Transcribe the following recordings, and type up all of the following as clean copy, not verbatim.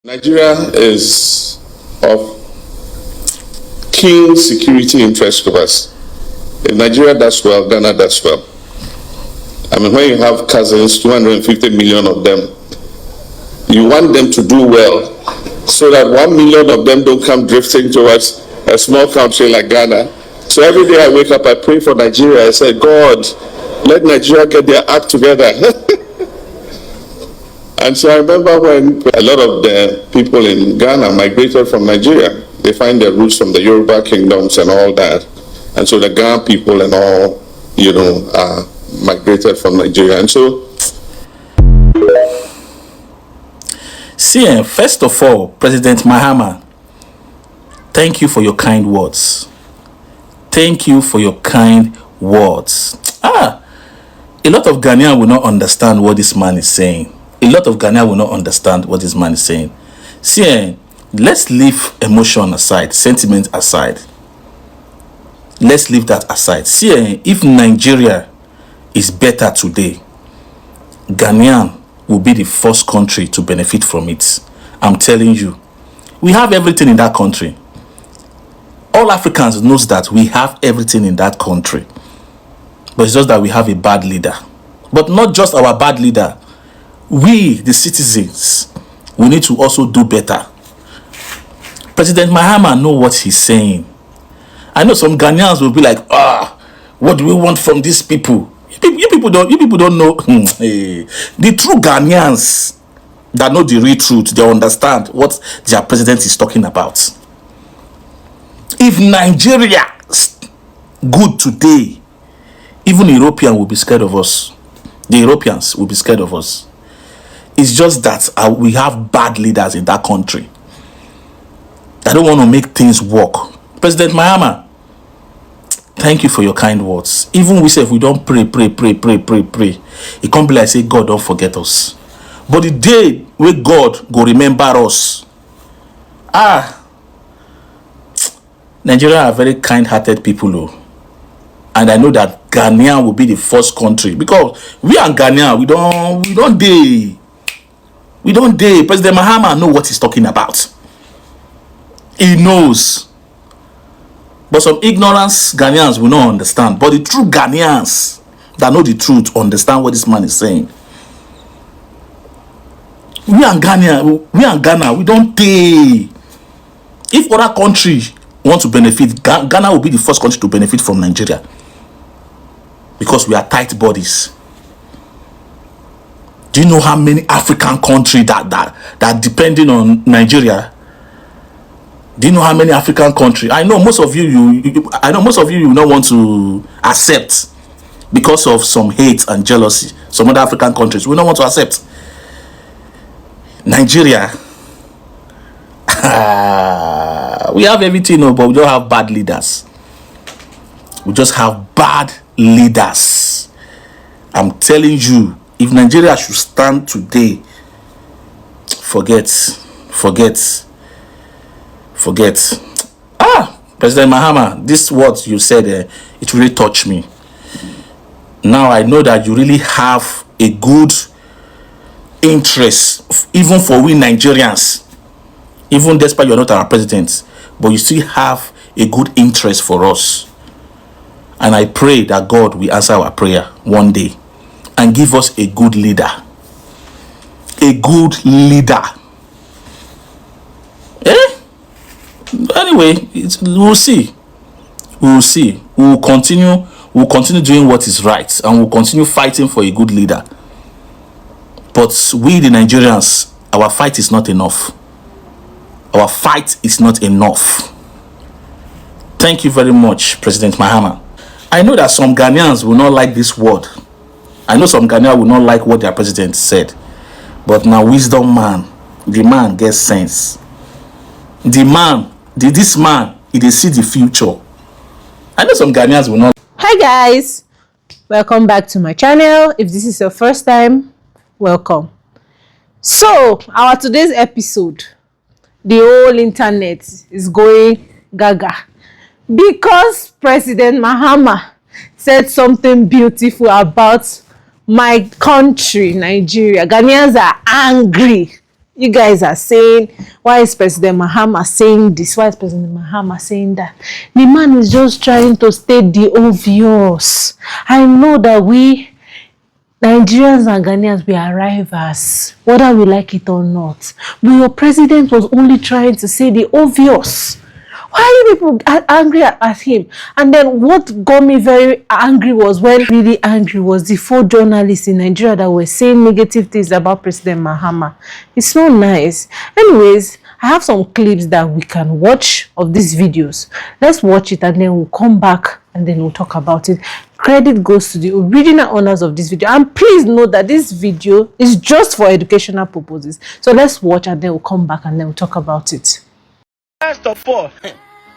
Nigeria is of keen security interest to us. If Nigeria does well, Ghana does well. I mean, when you have cousins, 250 million of them, you want them to do well so that 1 million of them don't come drifting towards a small country like Ghana. So every day I wake up, I pray for Nigeria. I say, God, let Nigeria get their act together. And so I remember when a lot of the people in Ghana migrated from Nigeria. They find their roots from the Yoruba kingdoms and all that. And so the Ghana people and all, migrated from Nigeria. And so... See, first of all, President Mahama, thank you for your kind words. Thank you for your kind words. A lot of Ghanaians will not understand what this man is saying. A lot of Ghanaians will not understand what this man is saying. See, let's leave emotion aside, sentiment aside. Let's leave that aside. See, if Nigeria is better today, Ghanaian will be the first country to benefit from it. I'm telling you. We have everything in that country. All Africans knows that we have everything in that country. But it's just that we have a bad leader. But not just our bad leader. We, the citizens, we need to also do better. President Mahama know what he's saying. I know some Ghanaians will be like, what do we want from these people? You people don't know. The true Ghanaians that know the real truth, they understand what their president is talking about. If Nigeria good today, even Europeans will be scared of us. The Europeans will be scared of us. It's just that we have bad leaders in that country. I don't want to make things work. President Mahama, thank you for your kind words. Even we say if we don't pray, it can't be like say God don't forget us. But the day where God go remember us, Nigeria are very kind-hearted people, and I know that Ghana will be the first country because we and Ghana we don't dare. President Mahama know what he's talking about. He knows. But some ignorance Ghanaians will not understand. But the true Ghanaians that know the truth understand what this man is saying. We and Ghana, we don't pay. If other countries want to benefit, Ghana will be the first country to benefit from Nigeria. Because we are tight bodies. Do you know how many African countries that depending on Nigeria? Do you know how many African countries? I know most of you don't want to accept because of some hate and jealousy. Some other African countries we don't want to accept. Nigeria, we have everything, but we don't have bad leaders. We just have bad leaders. I'm telling you, if Nigeria should stand today, forget. President Mahama, this words you said, it really touched me. Now I know that you really have a good interest, even for we Nigerians, even despite you're not our president, but you still have a good interest for us. And I pray that God will answer our prayer one day and give us a good leader. A good leader. Anyway, we'll see. We'll continue doing what is right, and we'll continue fighting for a good leader. But we, the Nigerians, our fight is not enough. Our fight is not enough. Thank you very much, President Mahama. I know that some Ghanaians will not like this word. I know some Ghanaians will not like what their president said. But now, wisdom man, the man gets sense. This man, he dey see the future. I know some Ghanaians will not. Hi guys, welcome back to my channel. If this is your first time, welcome. So our today's episode, the whole internet is going gaga because President Mahama said something beautiful about my country, Nigeria. Ghanaians are angry. You guys are saying, why is President Mahama saying this? Why is President Mahama saying that? The man is just trying to state the obvious. I know that we Nigerians and Ghanaians, we are rivals, whether we like it or not. But your president was only trying to say the obvious. Why are you people angry at him? And then what got me very angry was the 4 journalists in Nigeria that were saying negative things about President Mahama. It's so nice. Anyways, I have some clips that we can watch of these videos. Let's watch it and then we'll come back and then we'll talk about it. Credit goes to the original owners of this video. And please note that this video is just for educational purposes. So let's watch and then we'll come back and then we'll talk about it. First of all,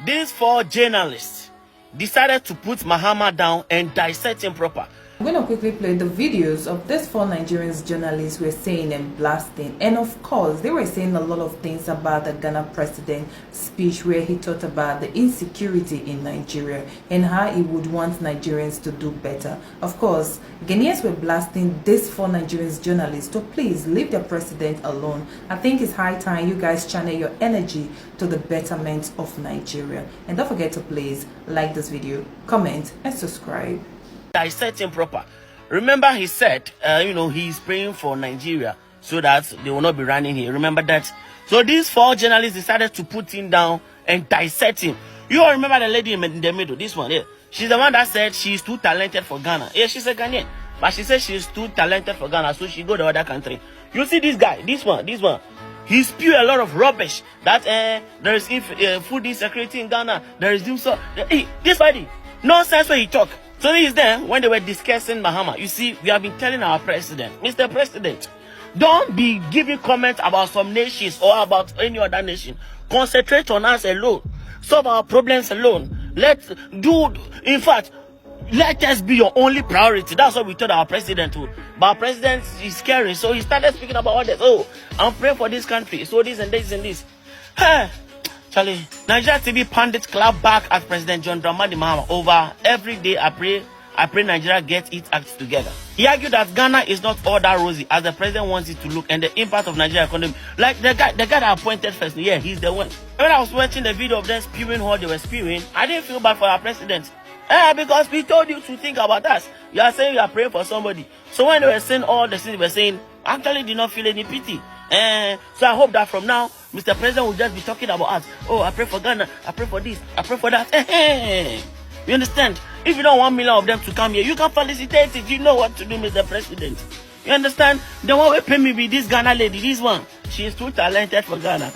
these 4 journalists decided to put Mahama down and dissect him proper. I'm going to quickly play the videos of these 4 Nigerian journalists were saying and blasting. And of course, they were saying a lot of things about the Ghana president speech where he talked about the insecurity in Nigeria and how he would want Nigerians to do better. Of course, Ghanaians were blasting these 4 Nigerian journalists to please leave the president alone. I think it's high time you guys channel your energy to the betterment of Nigeria. And don't forget to please like this video, comment and subscribe. Dissect him proper. Remember he said, he's praying for Nigeria so that they will not be running here. Remember that? So these 4 journalists decided to put him down and dissect him. You all remember the lady in the middle, this one here. She's the one that said she's too talented for Ghana. Yeah, she's a Ghanaian. But she said she's too talented for Ghana, so she go to other country. You see this guy, this one. He spew a lot of rubbish that there is food insecurity in Ghana. There is this lady. Nonsense when he talk. So this is them when they were discussing Mahama. You see, we have been telling our president, Mr. President, don't be giving comments about some nations or about any other nation. Concentrate on us alone. Solve our problems alone. In fact, let us be your only priority. That's what we told our president to. But our president is scaring, so he started speaking about all this. Oh, I'm praying for this country. So this and this and this. Hey. Charlie, Nigeria TV pundits clap back at President John Dramani Mahama over every day. I pray Nigeria gets its act together. He argued that Ghana is not all that rosy as the president wants it to look, and the impact of Nigeria economy. Like the guy that appointed first, yeah, he's the one. When I was watching the video of them spewing what they were spewing, I didn't feel bad for our president. Because we told you to think about us. You are saying you are praying for somebody. So when they were saying all the things they were saying, I actually did not feel any pity. So I hope that from now, Mr. President will just be talking about us. Oh, I pray for Ghana. I pray for this. I pray for that. You understand? If you don't want 1 million of them to come here, you can felicitate it. You know what to do, Mr. President. You understand? The one will pay me with this Ghana lady. This one. She is too talented for Ghana.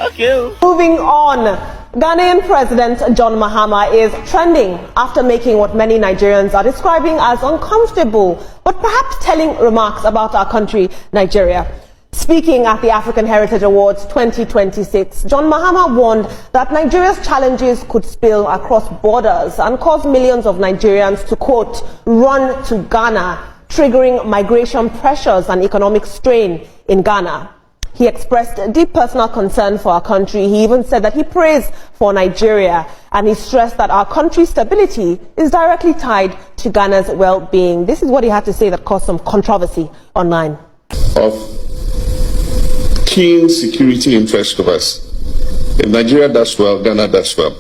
Okay. Moving on, Ghanaian President John Mahama is trending after making what many Nigerians are describing as uncomfortable, but perhaps telling remarks about our country, Nigeria. Speaking at the African Heritage Awards 2026, John Mahama warned that Nigeria's challenges could spill across borders and cause millions of Nigerians to, quote, run to Ghana, triggering migration pressures and economic strain in Ghana. He expressed deep personal concern for our country. He even said that he prays for Nigeria, and he stressed that our country's stability is directly tied to Ghana's well-being. This is what he had to say that caused some controversy online. Of keen security interest of us. In Nigeria does well, Ghana does well.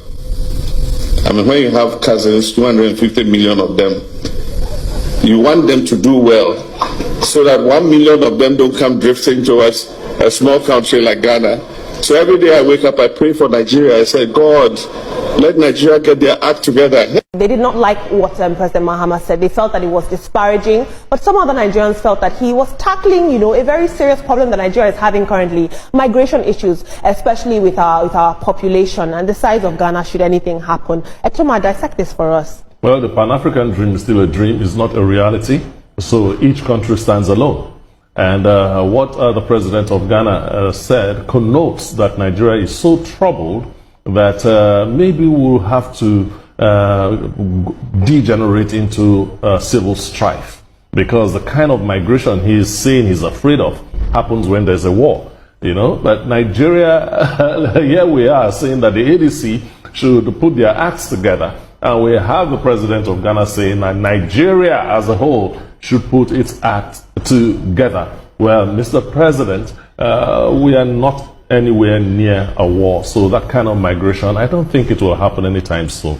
I mean, when you have cousins, 250 million of them, you want them to do well so that 1 million of them don't come drifting towards a small country like Ghana. So every day I wake up, I pray for Nigeria. I say, God, let Nigeria get their act together. They did not like what President Mahama said. They felt that it was disparaging. But some other Nigerians felt that he was tackling, a very serious problem that Nigeria is having currently. Migration issues, especially with our population and the size of Ghana should anything happen. Etuma, dissect this for us. Well, the Pan-African dream is still a dream. It's not a reality. So each country stands alone. And what the president of Ghana said connotes that Nigeria is so troubled that maybe we'll have to degenerate into civil strife, because the kind of migration he is saying he's afraid of happens when there's a war, But Nigeria, here we are saying that the ADC should put their acts together. And we have the president of Ghana saying that Nigeria as a whole should put its act together. Well, Mr. President, we are not anywhere near a war. So that kind of migration, I don't think it will happen anytime soon.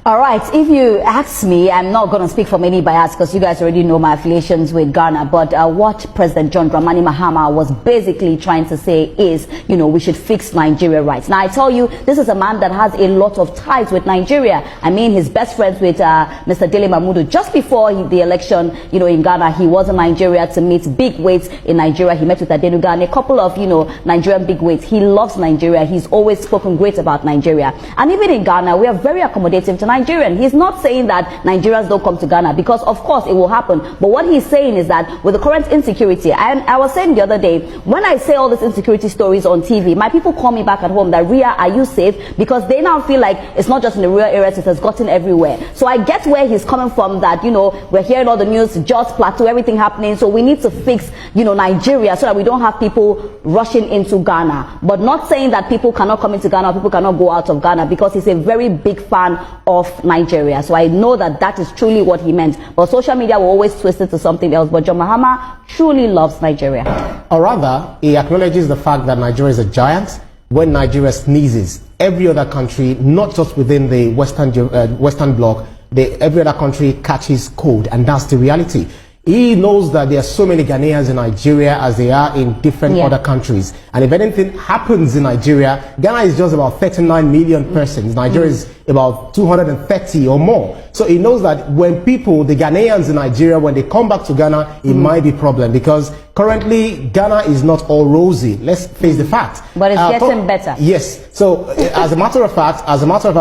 All right, if you ask me, I'm not going to speak from any bias because you guys already know my affiliations with Ghana, but what President John Dramani Mahama was basically trying to say is, you know, we should fix Nigeria rights. Now, I tell you, this is a man that has a lot of ties with Nigeria. I mean, he's best friends with Mr. Dele Mahmoud. Just before the election, you know, in Ghana, he was in Nigeria to meet big wigs in Nigeria. He met with Adenuga and a couple of, you know, Nigerian big wigs. He loves Nigeria. He's always spoken great about Nigeria. And even in Ghana, we are very accommodative to Nigerian. He's not saying that Nigerians don't come to Ghana, because of course it will happen. But what he's saying is that with the current insecurity, and I was saying the other day, when I say all these insecurity stories on TV, my people call me back at home that, Ria, are you safe? Because they now feel like it's not just in the rural areas, it has gotten everywhere. So I get where he's coming from, that, you know, we're hearing all the news, Jos Plateau, everything happening. So we need to fix, you know, Nigeria so that we don't have people rushing into Ghana. But not saying that people cannot come into Ghana, people cannot go out of Ghana, because he's a very big fan of Nigeria. So I know that that is truly what he meant. But social media will always twist it to something else. But John Mahama truly loves Nigeria. Or rather, he acknowledges the fact that Nigeria is a giant. When Nigeria sneezes, every other country, not just within the Western bloc, every other country catches cold, and that's the reality. He knows that there are so many Ghanaians in Nigeria as there are in different other countries. And if anything happens in Nigeria, Ghana is just about 39 million persons. Nigeria is about 230 or more. So he knows that when people, the Ghanaians in Nigeria, when they come back to Ghana, it might be a problem, because currently Ghana is not all rosy. Let's face the fact. But it's getting better. Yes. So as a matter of fact,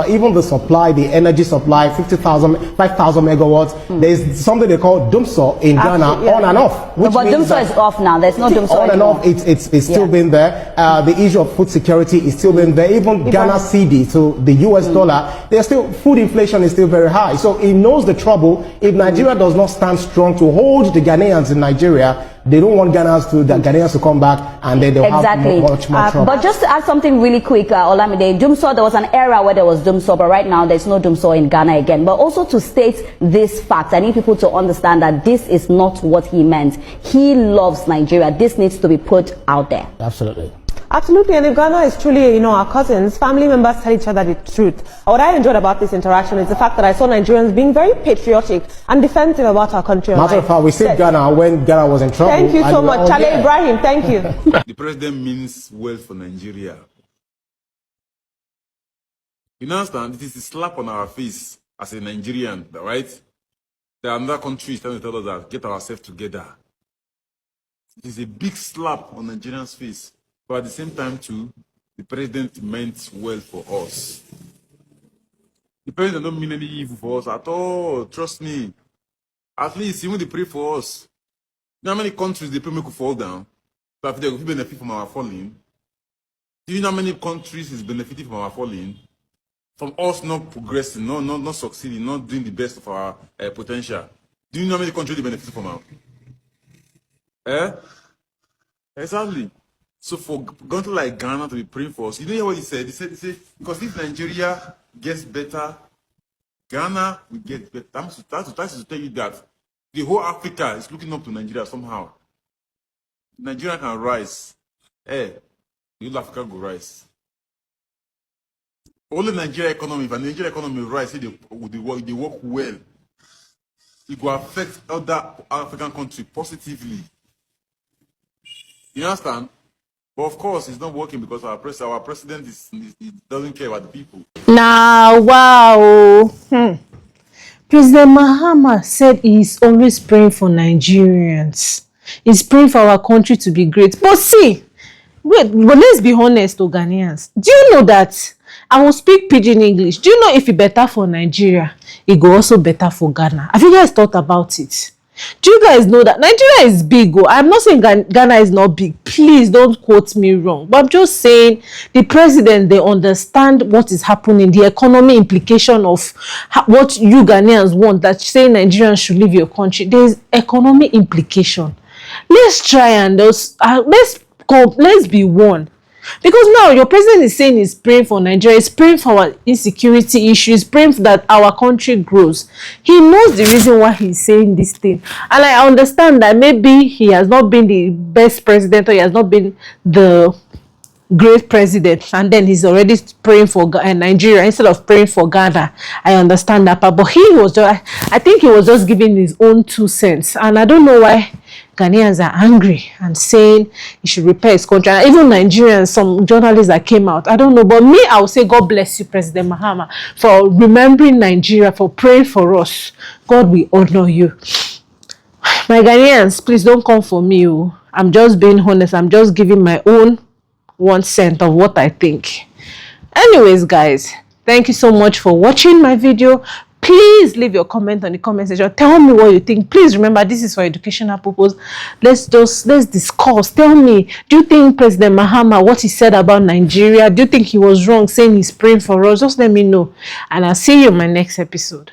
even the supply, the energy supply, 5,000 megawatts, there's something they call Dumso in Ghana, on and off. But Dumso is off now. There's no Dumso on anymore. and off. It's still been there. The issue of food security is still been there. Even Ghana CD to the US dollar, there's still, food inflation is still very high. So he knows the trouble. If Nigeria does not stand strong to hold the Ghanaians in Nigeria, they don't want Ghanaians to come back, and then they'll have much more trouble. But just to add something really quick, Olamide, Dumso, there was an era where there was Dumso, but right now there's no Dumso in Ghana again. But also to state this fact, I need people to understand that this is not what he meant. He loves Nigeria. This needs to be put out there. Absolutely. Absolutely, and if Ghana is truly, you know, our cousins, family members tell each other the truth. What I enjoyed about this interaction is the fact that I saw Nigerians being very patriotic and defensive about our country. Matter of fact, we saved Ghana when Ghana was in trouble. Thank you so much, Charlie Ibrahim. Thank you. The president means well for Nigeria. You understand? It is a slap on our face as a Nigerian, right? There are other countries trying to tell us that get ourselves together. It is a big slap on Nigerians' face. But at the same time, too, the president meant well for us. The president don't mean any evil for us at all. Trust me. At least even they pray for us. You know how many countries they pray make we fall down? So if they will benefit from our falling. Do you know how many countries is benefiting from our falling? From us not progressing, not succeeding, not doing the best of our potential. Do you know how many countries they benefit from our? Exactly. So for a country like Ghana to be praying for us, you know what he said? He said, because if Nigeria gets better, Ghana will get better. That's to tell you that the whole Africa is looking up to Nigeria somehow. Nigeria can rise. The whole Africa will rise. Only Nigeria economy, if the Nigeria economy rise, they work well. It will affect other African countries positively. You understand? But of course, it's not working because our president doesn't care about the people. Now, wow. President Mahama said he's always praying for Nigerians. He's praying for our country to be great. But see, but let's be honest, Ghanaians. Do you know that I will speak pidgin English? Do you know if it better for Nigeria, it go also better for Ghana? Have you guys thought about it? Do you guys know that Nigeria is big? I'm not saying Ghana is not big. Please don't quote me wrong. But I'm just saying the president, they understand what is happening, the economy implication of what you Ghanaians want, that saying Nigerians should leave your country. There is economic implication. Let's try and let's be one. Because now your president is saying he's praying for Nigeria, he's praying for our insecurity issues, praying that our country grows. He knows the reason why he's saying this thing. And I understand that maybe he has not been the best president, or he has not been the great president, and then he's already praying for Nigeria instead of praying for Ghana. I understand that part, but he was just, I think he was just giving his own 2 cents, and I don't know why Ghanaians are angry and saying he should repair his country. And even Nigerians, some journalists that came out, I don't know, but me, I will say God bless you, President Mahama, for remembering Nigeria, for praying for us. God will honor you. My Ghanaians, please don't come for me. I'm just being honest. I'm just giving my own 1 cent of what I think. Anyways, guys, thank you so much for watching my video. Please leave your comment on the comment section. Tell me what you think. Please remember, this is for educational purpose. Let's discuss. Tell me, do you think President Mahama, what he said about Nigeria, do you think he was wrong saying he's praying for us? Just let me know, and I'll see you in my next episode.